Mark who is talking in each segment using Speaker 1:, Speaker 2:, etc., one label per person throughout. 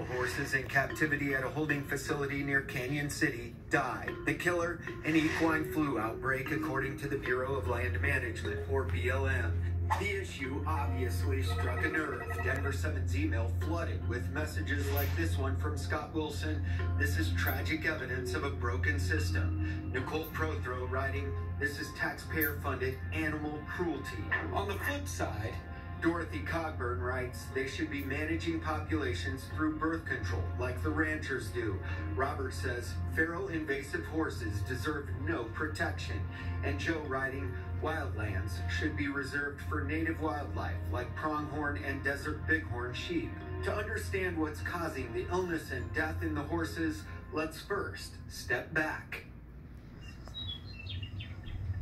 Speaker 1: horses in captivity at a holding facility near Canyon City died. The killer, an equine flu outbreak, according to the Bureau of Land Management, or BLM. The issue obviously struck a nerve. Denver 7's email flooded with messages like this one from Scott Wilson. This is tragic evidence of a broken system. Nicole Prothro writing, this is taxpayer-funded animal cruelty. On the flip side, Dorothy Cogburn writes, they should be managing populations through birth control, like the ranchers do. Robert says, feral invasive horses deserve no protection. And Joe writing, wildlands should be reserved for native wildlife, like pronghorn and desert bighorn sheep. To understand what's causing the illness and death in the horses, let's first step back.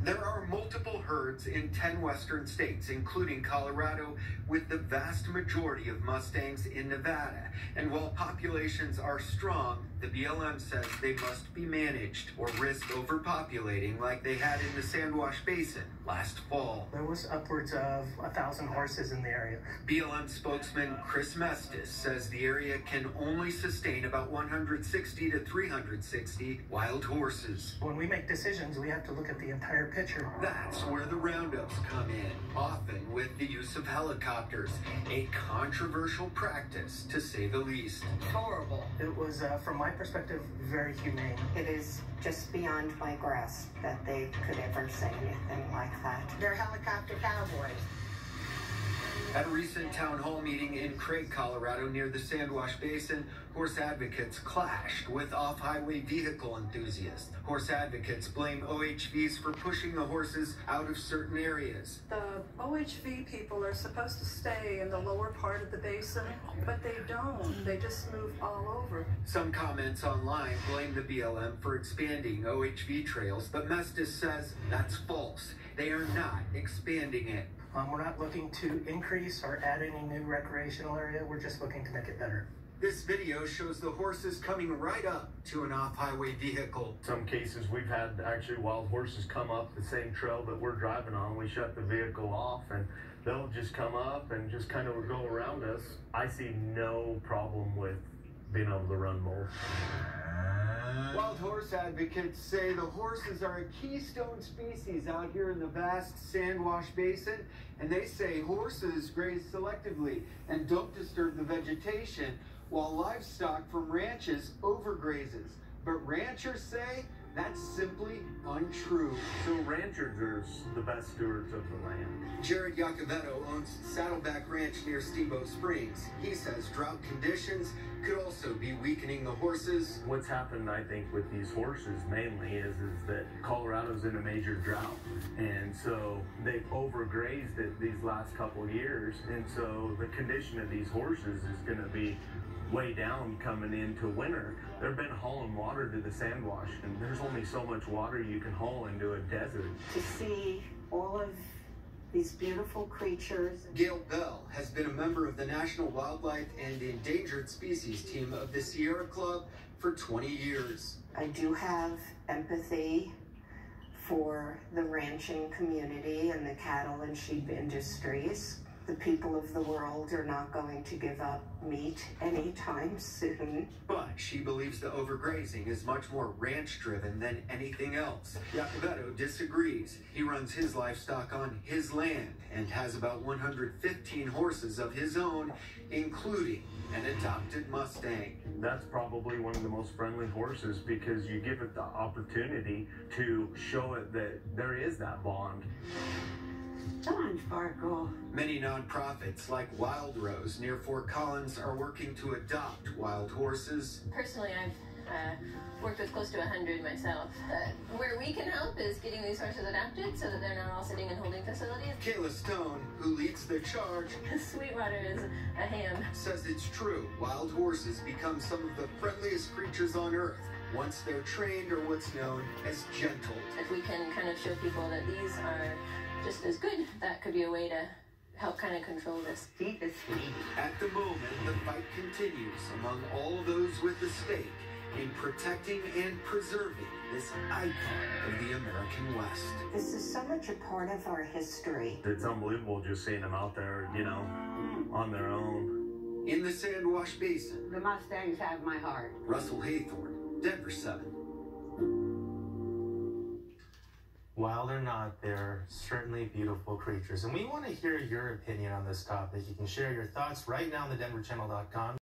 Speaker 1: There are multiple herds in 10 western states, including Colorado, with the vast majority of Mustangs in Nevada. And while populations are strong, the BLM says they must be managed or risk overpopulating like they had in the Sandwash Basin last fall.
Speaker 2: There was upwards of 1,000 horses in the area.
Speaker 1: BLM spokesman Chris Mestis says the area can only sustain about 160 to 360 wild horses.
Speaker 2: When we make decisions, we have to look at the entire picture.
Speaker 1: That's where the roundups come in, often with the use of helicopters, a controversial practice to say the least.
Speaker 3: Horrible.
Speaker 2: It was, from my perspective, very humane.
Speaker 3: It is just beyond my grasp that they could ever say anything like that. They're helicopter cowboys.
Speaker 1: At a recent town hall meeting in Craig, Colorado, near the Sandwash Basin, horse advocates clashed with off-highway vehicle enthusiasts. Horse advocates blame OHVs for pushing the horses out of certain areas.
Speaker 4: The OHV people are supposed to stay in the lower part of the basin, but they don't. They just move all over.
Speaker 1: Some comments online blame the BLM for expanding OHV trails, but Mestis says that's false. They are not expanding it.
Speaker 2: We're not looking to increase or add any new recreational area. We're just looking to make it better.
Speaker 1: This video shows the horses coming right up to an off-highway vehicle.
Speaker 5: Some cases we've had actually wild horses come up the same trail that we're driving on. We shut the vehicle off and they'll just come up and just kind of go around us. I see no problem with being able to run both.
Speaker 1: Wild horse advocates say the horses are a keystone species out here in the vast Sandwash Basin, and they say horses graze selectively and don't disturb the vegetation, while livestock from ranches overgrazes. But ranchers say that's simply untrue.
Speaker 5: So ranchers are the best stewards of the land.
Speaker 1: Jared Yacovetto owns Saddleback Ranch near Steamboat Springs. He says drought conditions could also be weakening the horses.
Speaker 5: What's happened, I think, with these horses mainly is that Colorado's in a major drought. And so they've overgrazed it these last couple of years. And so the condition of these horses is going to be way down coming into winter. They've been hauling water to the Sandwash, and there's only so much water you can haul into a desert.
Speaker 3: To see all of these beautiful creatures.
Speaker 1: Gail Bell has been a member of the National Wildlife and Endangered Species team of the Sierra Club for 20 years.
Speaker 3: I do have empathy for the ranching community and the cattle and sheep industries. The people of the world are not going to give up meat anytime soon.
Speaker 1: But she believes the overgrazing is much more ranch-driven than anything else. Yacovetto disagrees. He runs his livestock on his land and has about 115 horses of his own, including an adopted Mustang.
Speaker 5: That's probably one of the most friendly horses because you give it the opportunity to show it that there is that bond.
Speaker 3: Come on, Sparkle.
Speaker 1: Many nonprofits like Wild Rose near Fort Collins are working to adopt wild horses.
Speaker 6: Personally, I've worked with close to 100 myself. Where we can help is getting these horses adopted so that they're not all sitting in holding facilities.
Speaker 1: Kayla Stone, who leads the charge,
Speaker 6: Sweetwater is a ham.
Speaker 1: says it's true. Wild horses become some of the friendliest creatures on earth once they're trained or what's known as gentled.
Speaker 6: If we can kind of show people that these are just as good, that could be a way to help kind of control this.
Speaker 3: Feed the sweet.
Speaker 1: At the moment, the fight continues among all those with a stake in protecting and preserving this icon of the American West.
Speaker 3: This is so much a part of our history.
Speaker 5: It's unbelievable just seeing them out there, you know, on their own.
Speaker 1: In the Sandwash Basin,
Speaker 7: The Mustangs have my heart.
Speaker 1: Russell Haythorne, Denver 7.
Speaker 8: Wild or not, they're certainly beautiful creatures. And we want to hear your opinion on this topic. You can share your thoughts right now on thedenverchannel.com.